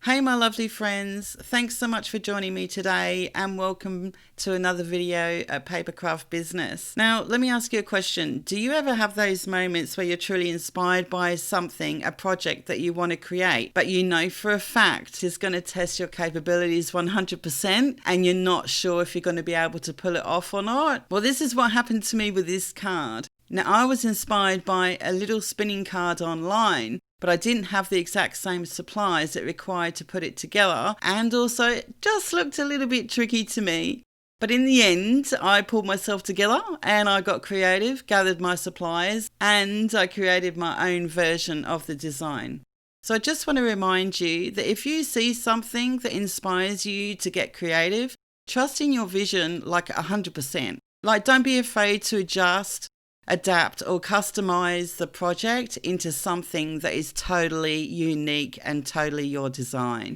Hey my lovely friends, thanks so much for joining me today and welcome to another video at Papercraft Business. Now let me ask you a question. Do you ever have those moments where you're truly inspired by something, a project that you want to create, but you know for a fact is going to test your capabilities 100% and you're not sure if you're going to be able to pull it off or not? Well, this is what happened to me with this card. Now I was inspired by a little spinning card online, but I didn't have the exact same supplies it required to put it together, and also it just looked a little bit tricky to me. But in the end, I pulled myself together and I got creative, gathered my supplies, and I created my own version of the design. So I just want to remind you that if you see something that inspires you to get creative, trust in your vision like 100%. Like, don't be afraid to adjust, adapt or customize the project into something that is totally unique and totally your design.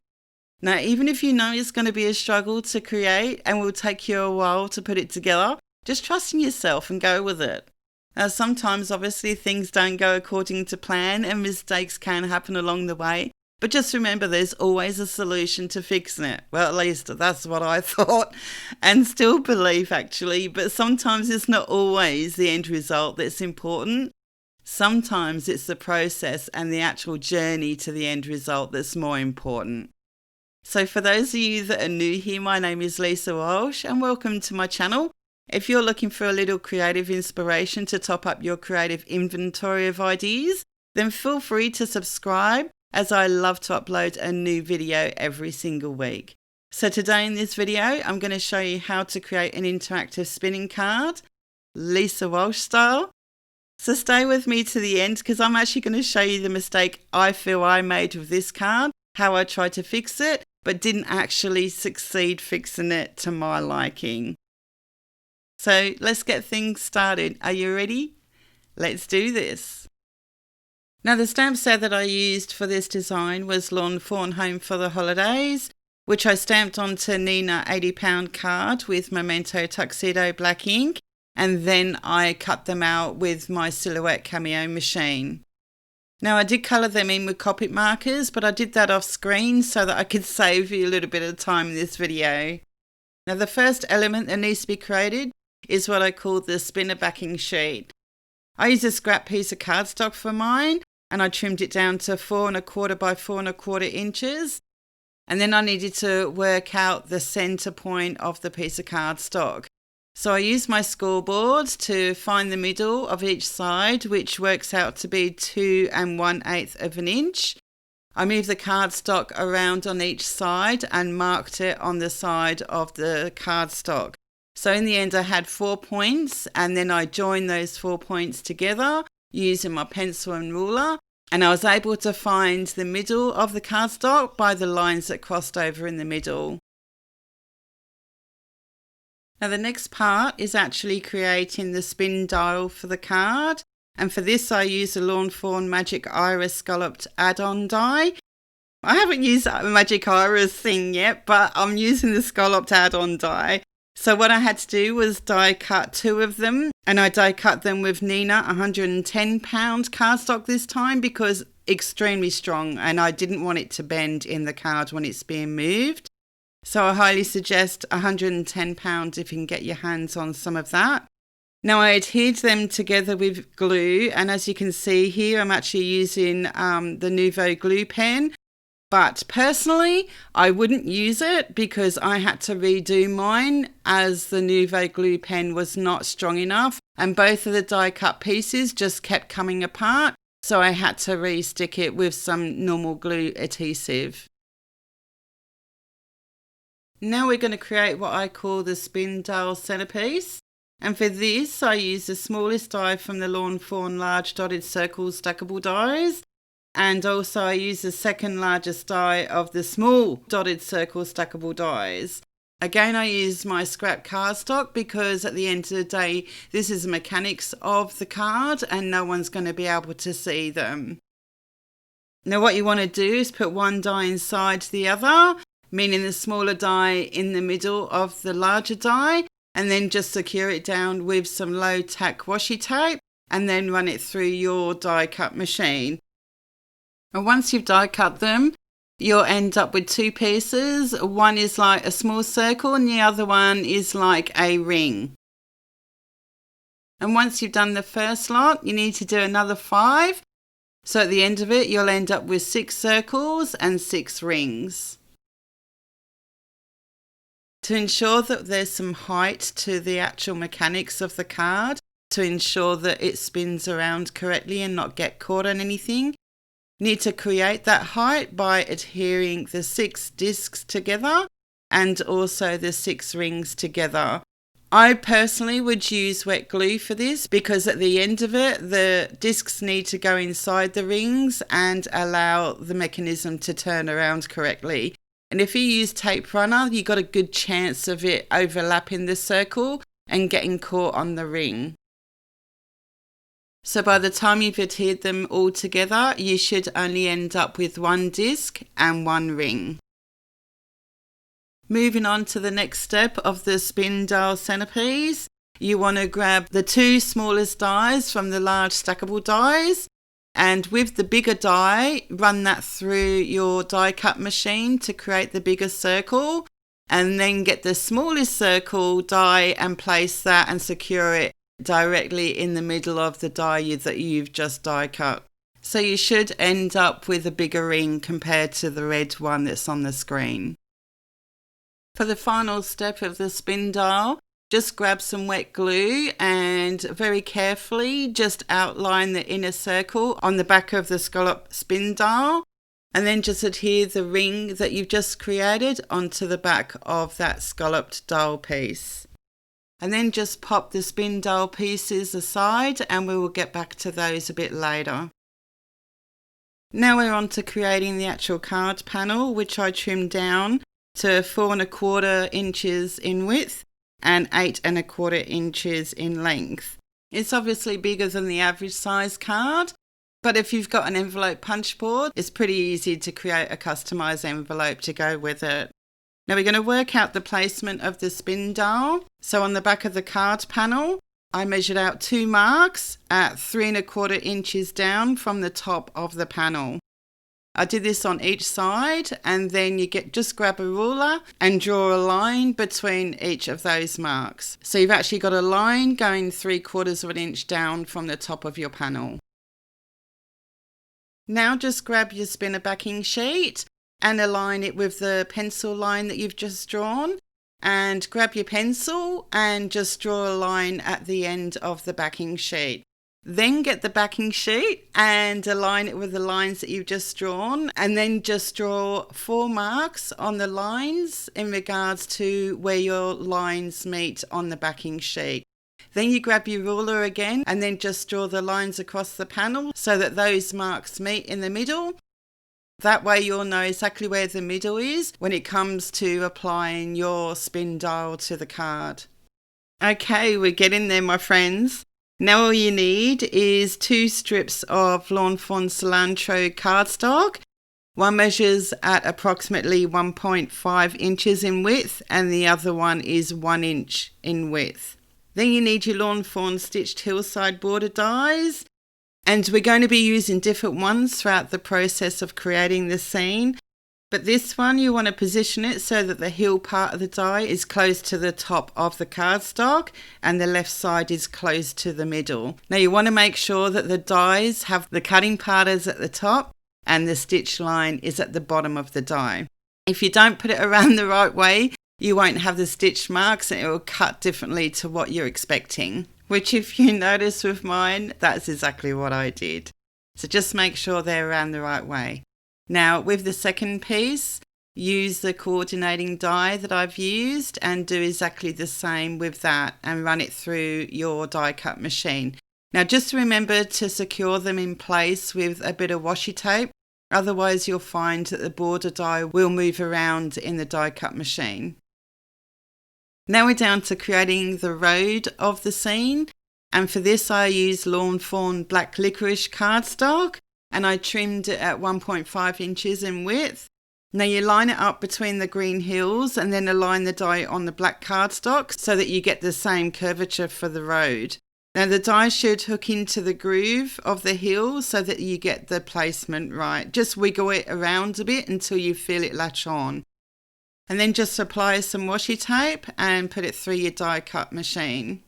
Now, even if you know it's going to be a struggle to create and will take you a while to put it together, just trust in yourself and go with it. Now, sometimes obviously things don't go according to plan and mistakes can happen along the way. But just remember, there's always a solution to fixing it. Well, at least that's what I thought and still believe, actually. But sometimes it's not always the end result that's important. Sometimes it's the process and the actual journey to the end result that's more important. So for those of you that are new here, my name is Lisa Walsh and welcome to my channel. If you're looking for a little creative inspiration to top up your creative inventory of ideas, then feel free to subscribe, as I love to upload a new video every single week. So today in this video, I'm going to show you how to create an interactive spinning card, Lisa Walsh style. So stay with me to the end because I'm actually going to show you the mistake I feel I made with this card, how I tried to fix it, but didn't actually succeed fixing it to my liking. So let's get things started. Are you ready? Let's do this. Now the stamp set that I used for this design was Lawn Fawn Home for the holidays, which I stamped onto Nina £80 card with Memento Tuxedo black ink, and then I cut them out with my Silhouette Cameo machine. Now I did colour them in with Copic markers, but I did that off screen so that I could save you a little bit of time in this video. Now the first element that needs to be created is what I call the spinner backing sheet. I used a scrap piece of cardstock for mine, and I trimmed it down to 4 1/4 by 4 1/4 inches. And then I needed to work out the centre point of the piece of cardstock. So I used my scoreboard to find the middle of each side, which works out to be 2 1/8 of an inch. I moved the cardstock around on each side and marked it on the side of the cardstock. So in the end I had 4 points, and then I joined those 4 points together using my pencil and ruler, and I was able to find the middle of the cardstock by the lines that crossed over in the middle. Now the next part is actually creating the spin dial for the card, and for this I used a Lawn Fawn Magic Iris scalloped add-on die. I haven't used that Magic Iris thing yet, but I'm using the scalloped add-on die. So what I had to do was die cut 2 of them, and I die cut them with Nina £110 cardstock this time because extremely strong and I didn't want it to bend in the card when it's being moved. So I highly suggest £110 if you can get your hands on some of that. Now I adhered them together with glue, and as you can see here I'm actually using the Nouveau glue pen. But personally, I wouldn't use it because I had to redo mine as the Nouveau glue pen was not strong enough and both of the die cut pieces just kept coming apart. So I had to re-stick it with some normal glue adhesive. Now we're going to create what I call the spin dial centerpiece. And for this, I use the smallest die from the Lawn Fawn large dotted circle stackable dies. And also I use the second largest die of the small dotted circle stackable dies. Again, I use my scrap cardstock because at the end of the day, this is the mechanics of the card and no one's going to be able to see them. Now what you want to do is put one die inside the other, meaning the smaller die in the middle of the larger die, and then just secure it down with some low tack washi tape and then run it through your die cut machine. And once you've die cut them, you'll end up with two pieces. One is like a small circle and the other one is like a ring. And once you've done the first lot, you need to do another 5. So at the end of it, you'll end up with 6 circles and 6 rings. To ensure that there's some height to the actual mechanics of the card, to ensure that it spins around correctly and not get caught on anything, you need to create that height by adhering the 6 discs together and also the 6 rings together. I personally would use wet glue for this because at the end of it, the discs need to go inside the rings and allow the mechanism to turn around correctly. And if you use tape runner, you've got a good chance of it overlapping the circle and getting caught on the ring. So by the time you've adhered them all together, you should only end up with 1 disc and 1 ring. Moving on to the next step of the spin dial centerpiece, you want to grab the 2 smallest dies from the large stackable dies, and with the bigger die, run that through your die cut machine to create the bigger circle, and then get the smallest circle die and place that and secure it directly in the middle of the die that you've just die cut. So you should end up with a bigger ring compared to the red one that's on the screen. For the final step of the spin dial, just grab some wet glue and very carefully just outline the inner circle on the back of the scallop spin dial, and then just adhere the ring that you've just created onto the back of that scalloped dial piece. And then just pop the spin dial pieces aside and we will get back to those a bit later. Now we're on to creating the actual card panel, which I trimmed down to 4 1/4 inches in width and 8 1/4 inches in length. It's obviously bigger than the average size card, but if you've got an envelope punch board, it's pretty easy to create a customized envelope to go with it. Now we're going to work out the placement of the spin dial. So on the back of the card panel, I measured out 2 marks at 3 1/4 inches down from the top of the panel. I did this on each side, and then you just grab a ruler and draw a line between each of those marks. So you've actually got a line going 3/4 of an inch down from the top of your panel. Now just grab your spinner backing sheet and align it with the pencil line that you've just drawn, and grab your pencil and just draw a line at the end of the backing sheet. Then get the backing sheet and align it with the lines that you've just drawn, and then just draw 4 marks on the lines in regards to where your lines meet on the backing sheet. Then you grab your ruler again and then just draw the lines across the panel so that those marks meet in the middle. That way you'll know exactly where the middle is when it comes to applying your spin dial to the card. Okay, we're getting there, my friends. Now all you need is 2 strips of Lawn Fawn cilantro cardstock. One measures at approximately 1.5 inches in width and the other one is 1 inch in width. Then you need your Lawn Fawn stitched hillside border dies, and we're going to be using different ones throughout the process of creating the scene. But this one, you want to position it so that the heel part of the die is close to the top of the cardstock and the left side is close to the middle. Now you want to make sure that the dies have the cutting part is at the top and the stitch line is at the bottom of the die. If you don't put it around the right way, you won't have the stitch marks and it will cut differently to what you're expecting. Which, if you notice with mine, that's exactly what I did. So just make sure they're around the right way. Now with the second piece, use the coordinating die that I've used and do exactly the same with that and run it through your die cut machine. Now just remember to secure them in place with a bit of washi tape, otherwise you'll find that the border die will move around in the die cut machine. Now we're down to creating the road of the scene, and for this I used Lawn Fawn black licorice cardstock and I trimmed it at 1.5 inches in width. Now you line it up between the green hills and then align the die on the black cardstock so that you get the same curvature for the road. Now the die should hook into the groove of the heel so that you get the placement right. Just wiggle it around a bit until you feel it latch on. And then just apply some washi tape and put it through your die cut machine.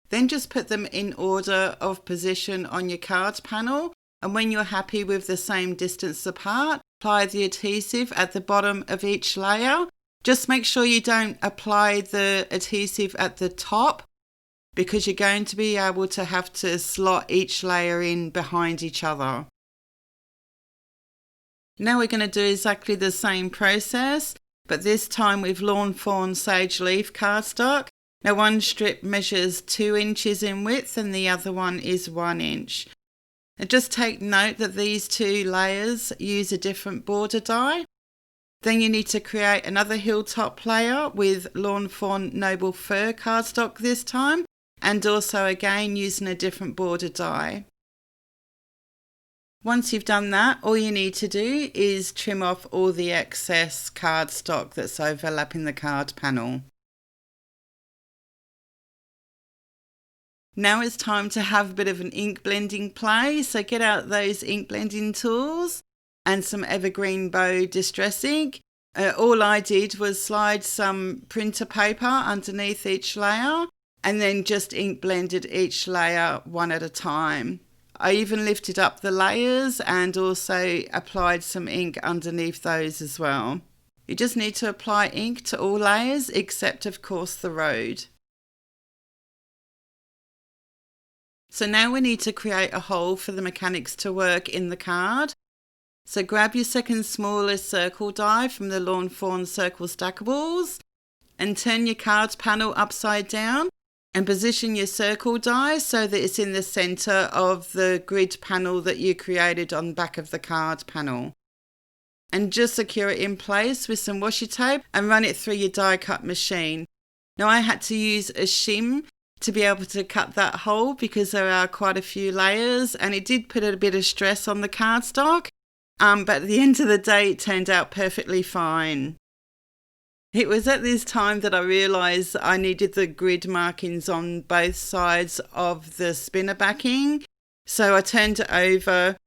Then just put them in order of position on your card panel, and when you're happy with the same distance apart, apply the adhesive at the bottom of each layer. Just make sure you don't apply the adhesive at the top, because you're going to be able to have to slot each layer in behind each other. Now we're going to do exactly the same process, but this time with Lawn Fawn Sage Leaf cardstock. Now one strip measures 2 inches in width and the other one is 1 inch. And just take note that these 2 layers use a different border die. Then you need to create another hilltop layer with Lawn Fawn Noble Fur cardstock this time, and also again using a different border die. Once you've done that, all you need to do is trim off all the excess cardstock that's overlapping the card panel. Now it's time to have a bit of an ink blending play, so get out those ink blending tools and some evergreen bow distress ink. All I did was slide some printer paper underneath each layer and then just ink blended each layer one at a time. I even lifted up the layers and also applied some ink underneath those as well. You just need to apply ink to all layers except of course the road. So now we need to create a hole for the mechanics to work in the card. So grab your second smallest circle die from the Lawn Fawn Circle Stackables and turn your card panel upside down and position your circle die so that it's in the centre of the grid panel that you created on the back of the card panel. And just secure it in place with some washi tape and run it through your die cut machine. Now I had to use a shim to be able to cut that hole because there are quite a few layers and it did put a bit of stress on the cardstock, but at the end of the day it turned out perfectly fine. It was at this time that I realised I needed the grid markings on both sides of the spinner backing, so I turned it over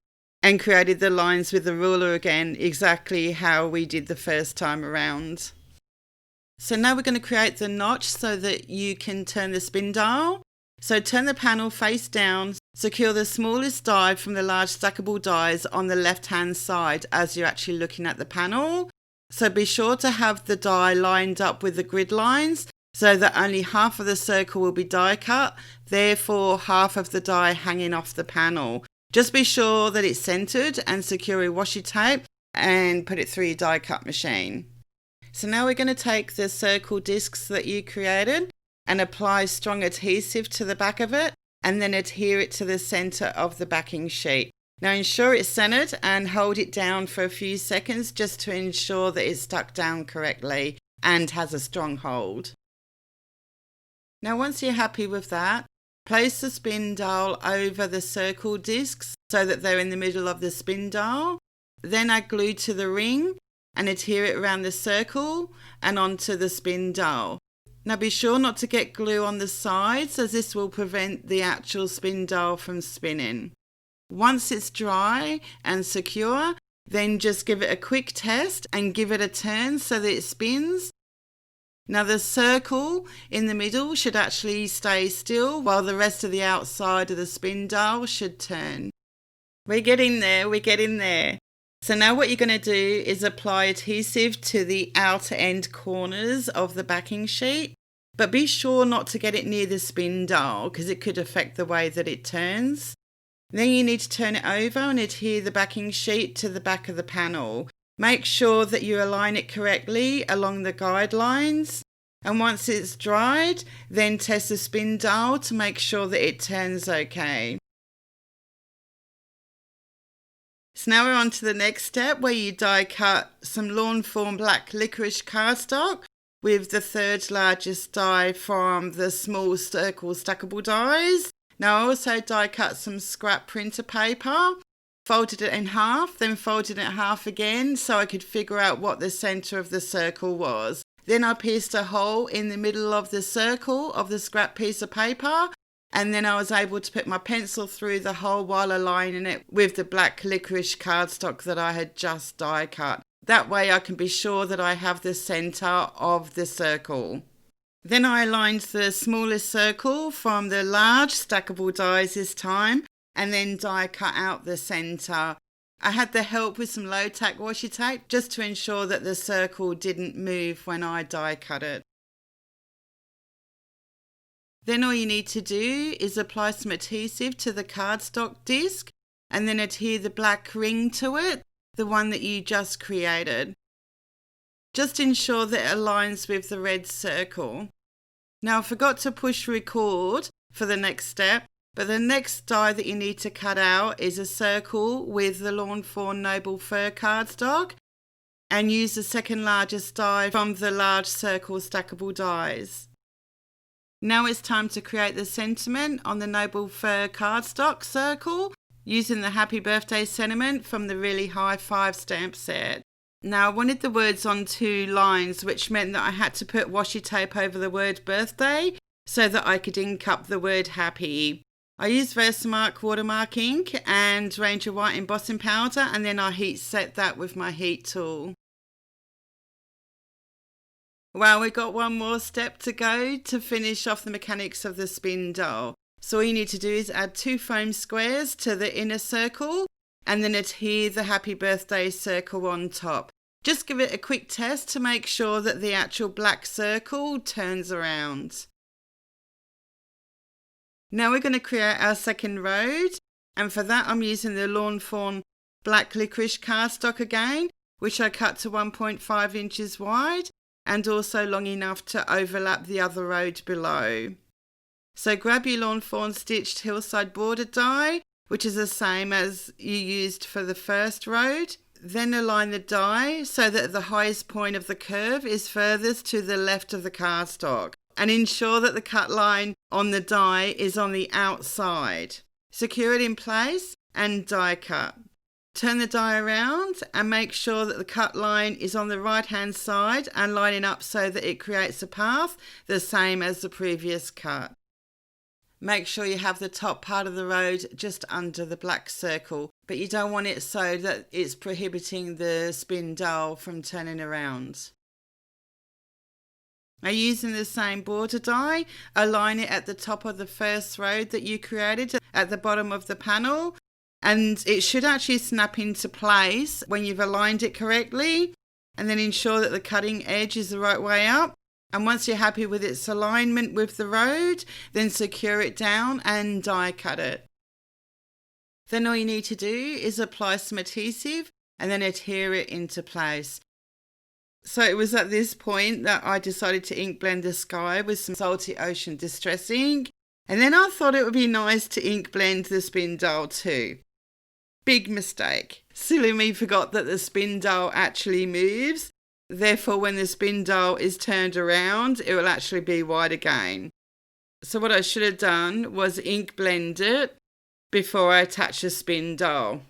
and created the lines with the ruler again, exactly how we did the first time around. So now we're going to create the notch so that you can turn the spin dial. So turn the panel face down, secure the smallest die from the large stackable dies on the left hand side as you're actually looking at the panel. So be sure to have the die lined up with the grid lines so that only half of the circle will be die cut, therefore half of the die hanging off the panel. Just be sure that it's centered and secure with washi tape and put it through your die cut machine. So now we're going to take the circle discs that you created and apply strong adhesive to the back of it and then adhere it to the center of the backing sheet. Now ensure it's centered and hold it down for a few seconds just to ensure that it's stuck down correctly and has a strong hold. Now once you're happy with that, place the spin dial over the circle discs so that they're in the middle of the spin dial. Then add glue to the ring and adhere it around the circle and onto the spin dial. Now be sure not to get glue on the sides as this will prevent the actual spin dial from spinning. Once it's dry and secure, then just give it a quick test and give it a turn so that it spins. Now the circle in the middle should actually stay still while the rest of the outside of the spin dial should turn. We're getting there. So now what you're going to do is apply adhesive to the outer end corners of the backing sheet, but be sure not to get it near the spin dial because it could affect the way that it turns. Then you need to turn it over and adhere the backing sheet to the back of the panel. Make sure that you align it correctly along the guidelines. And once it's dried, then test the spin dial to make sure that it turns okay. So now we're on to the next step where you die cut some Lawn Fawn black licorice cardstock with the third largest die from the small circle stackable dies. Now I also die cut some scrap printer paper, folded it in half, then folded it in half again so I could figure out what the centre of the circle was. Then I pierced a hole in the middle of the circle of the scrap piece of paper And then I was able to put my pencil through the hole while aligning it with the black licorice cardstock that I had just die cut. That way I can be sure that I have the centre of the circle. Then I aligned the smallest circle from the large stackable dies this time, and then die cut out the centre. I had the help with some low tack washi tape just to ensure that the circle didn't move when I die cut it. Then all you need to do is apply some adhesive to the cardstock disc and then adhere the black ring to it, the one that you just created. Just ensure that it aligns with the red circle. Now I forgot to push record for the next step, but the next die that you need to cut out is a circle with the Lawn Fawn Noble Fur cardstock, and use the second largest die from the large circle stackable dies. Now it's time to create the sentiment on the Noble Fur cardstock circle using the Happy Birthday sentiment from the Really High 5 stamp set. Now I wanted the words on 2 lines, which meant that I had to put washi tape over the word birthday so that I could ink up the word happy. I used Versamark watermark ink and Ranger White embossing powder, and then I heat set that with my heat tool. Well, we've got one more step to go to finish off the mechanics of the spindle. So all you need to do is add 2 foam squares to the inner circle and then adhere the Happy Birthday circle on top. Just give it a quick test to make sure that the actual black circle turns around. Now we're going to create our second road, and for that I'm using the Lawn Fawn black licorice cardstock again, which I cut to 1.5 inches wide and also long enough to overlap the other road below. So grab your Lawn Fawn stitched hillside border die, which is the same as you used for the first road. Then align the die so that the highest point of the curve is furthest to the left of the cardstock, and ensure that the cut line on the die is on the outside. Secure it in place and die cut. Turn the die around and make sure that the cut line is on the right hand side and lining up so that it creates a path the same as the previous cut. Make sure you have the top part of the road just under the black circle, but you don't want it so that it's prohibiting the spindle from turning around. Now using the same border die, align it at the top of the first road that you created at the bottom of the panel, and it should actually snap into place when you've aligned it correctly, and then ensure that the cutting edge is the right way up. And once you're happy with its alignment with the road, then secure it down and die cut it. Then all you need to do is apply some adhesive and then adhere it into place. So it was at this point that I decided to ink blend the sky with some Salty Ocean Distress ink, and then I thought it would be nice to ink blend the spindle too. Big mistake. Silly me forgot that the spindle actually moves. Therefore, when the spindle is turned around, it will actually be white again. So what I should have done was ink blend it before I attach the spindle.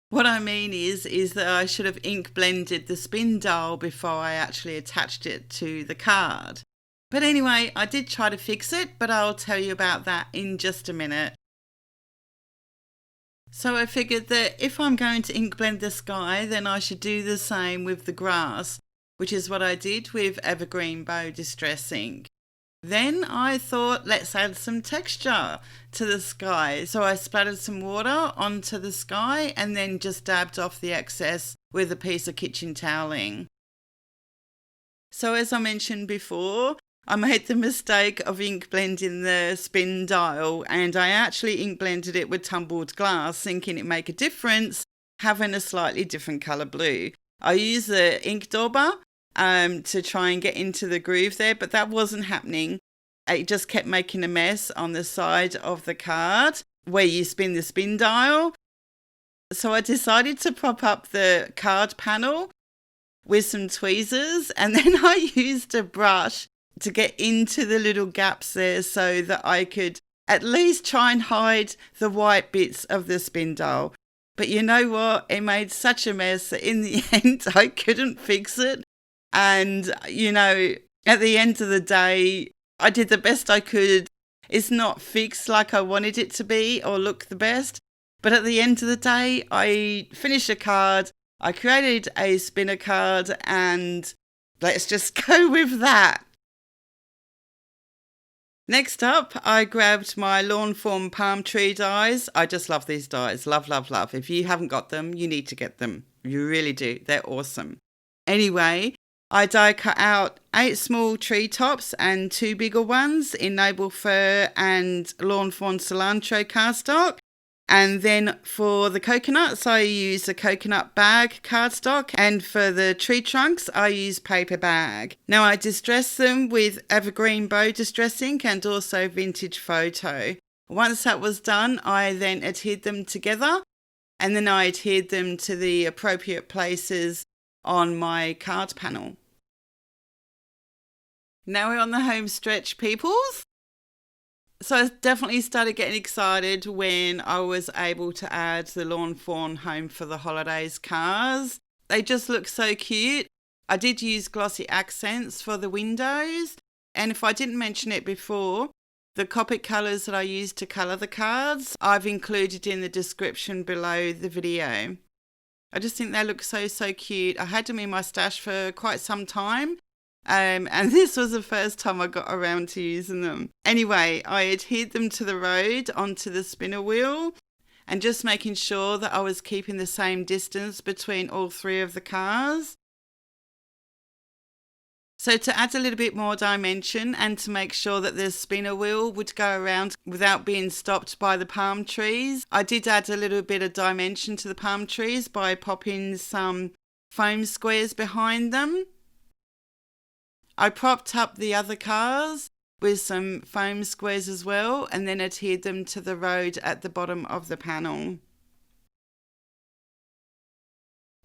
What I mean is that I should have ink blended the spindle before I actually attached it to the card. But anyway, I did try to fix it, but I'll tell you about that in just a minute. So I figured that if I'm going to ink blend the sky, then I should do the same with the grass, which is what I did with Evergreen Bow Distress ink. Then I thought, let's add some texture to the sky. So I splattered some water onto the sky and then just dabbed off the excess with a piece of kitchen toweling. So as I mentioned before, I made the mistake of ink blending the spindle, and I actually ink blended it with tumbled glass, thinking it'd make a difference, having a slightly different colour blue. I used the ink dauber to try and get into the groove there, but that wasn't happening. It just kept making a mess on the side of the card where you spin the spindle. So I decided to prop up the card panel with some tweezers, and then I used a brush to get into the little gaps there so that I could at least try and hide the white bits of the spindle. But you know what? It made such a mess that in the end I couldn't fix it. And, you know, at the end of the day, I did the best I could. It's not fixed like I wanted it to be or look the best. But at the end of the day, I finished a card, I created a spinner card, and let's just go with that. Next up, I grabbed my Lawn Fawn palm tree dies. I just love these dies. Love, love, love. If you haven't got them, you need to get them. You really do. They're awesome. Anyway, I die cut out 8 small tree tops and 2 bigger ones in Noble Fir and Lawn Fawn cilantro cardstock. And then for the coconuts, I use a coconut bag cardstock. And for the tree trunks, I use paper bag. Now I distress them with evergreen bow distress ink and also vintage photo. Once that was done, I then adhered them together. And then I adhered them to the appropriate places on my card panel. Now we're on the home stretch, peoples. So I definitely started getting excited when I was able to add the Lawn Fawn Home for the Holidays cards. They just look so cute. I did use glossy accents for the windows. And if I didn't mention it before, the Copic colours that I used to colour the cards, I've included in the description below the video. I just think they look so, so cute. I had them in my stash for quite some time. And this was the first time I got around to using them. Anyway, I adhered them to the road onto the spinner wheel and just making sure that I was keeping the same distance between all 3 of the cars. So to add a little bit more dimension and to make sure that the spinner wheel would go around without being stopped by the palm trees, I did add a little bit of dimension to the palm trees by popping some foam squares behind them. I propped up the other cars with some foam squares as well and then adhered them to the road at the bottom of the panel.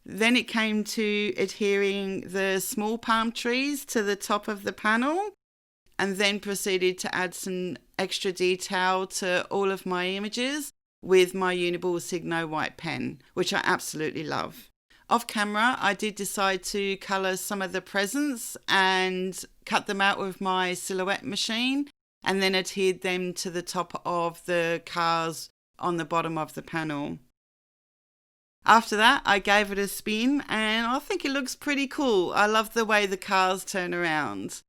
Then it came to adhering the small palm trees to the top of the panel and then proceeded to add some extra detail to all of my images with my Uniball Signo white pen, which I absolutely love. Off camera, I did decide to colour some of the presents and cut them out with my silhouette machine and then adhered them to the top of the cars on the bottom of the panel. After that, I gave it a spin and I think it looks pretty cool. I love the way the cars turn around.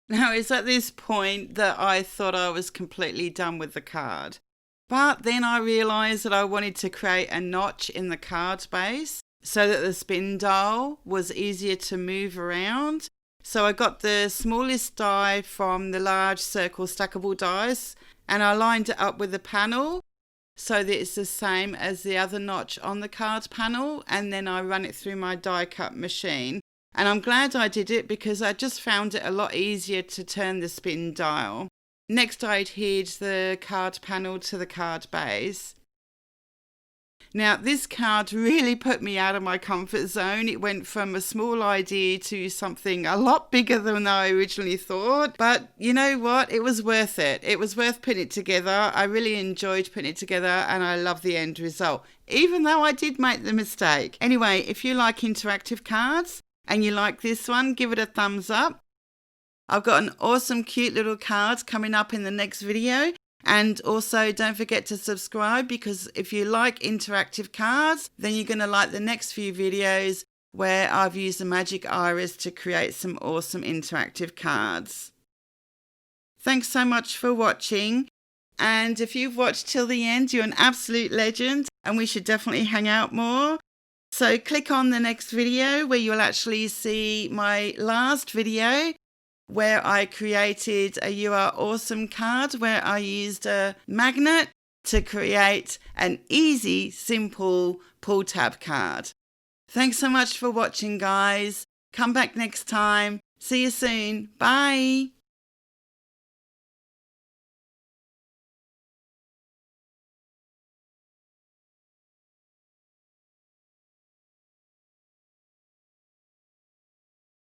Now, it's at this point that I thought I was completely done with the card. But then I realised that I wanted to create a notch in the card base so that the spin dial was easier to move around. So I got the smallest die from the large circle stackable dies and I lined it up with the panel so that it's the same as the other notch on the card panel, and then I run it through my die cut machine. And I'm glad I did it because I just found it a lot easier to turn the spin dial. Next, I adhered the card panel to the card base. Now, this card really put me out of my comfort zone. It went from a small idea to something a lot bigger than I originally thought. But you know what? It was worth it. It was worth putting it together. I really enjoyed putting it together and I love the end result, even though I did make the mistake. Anyway, if you like interactive cards and you like this one, give it a thumbs up. I've got an awesome, cute little card coming up in the next video. And also don't forget to subscribe, because if you like interactive cards, then you're going to like the next few videos where I've used the magic iris to create some awesome interactive cards. Thanks so much for watching. And if you've watched till the end, you're an absolute legend and we should definitely hang out more. So click on the next video where you'll actually see my last video where I created a You Are Awesome card where I used a magnet to create an easy, simple pull tab card. Thanks so much for watching, guys. Come back next time. See you soon. Bye.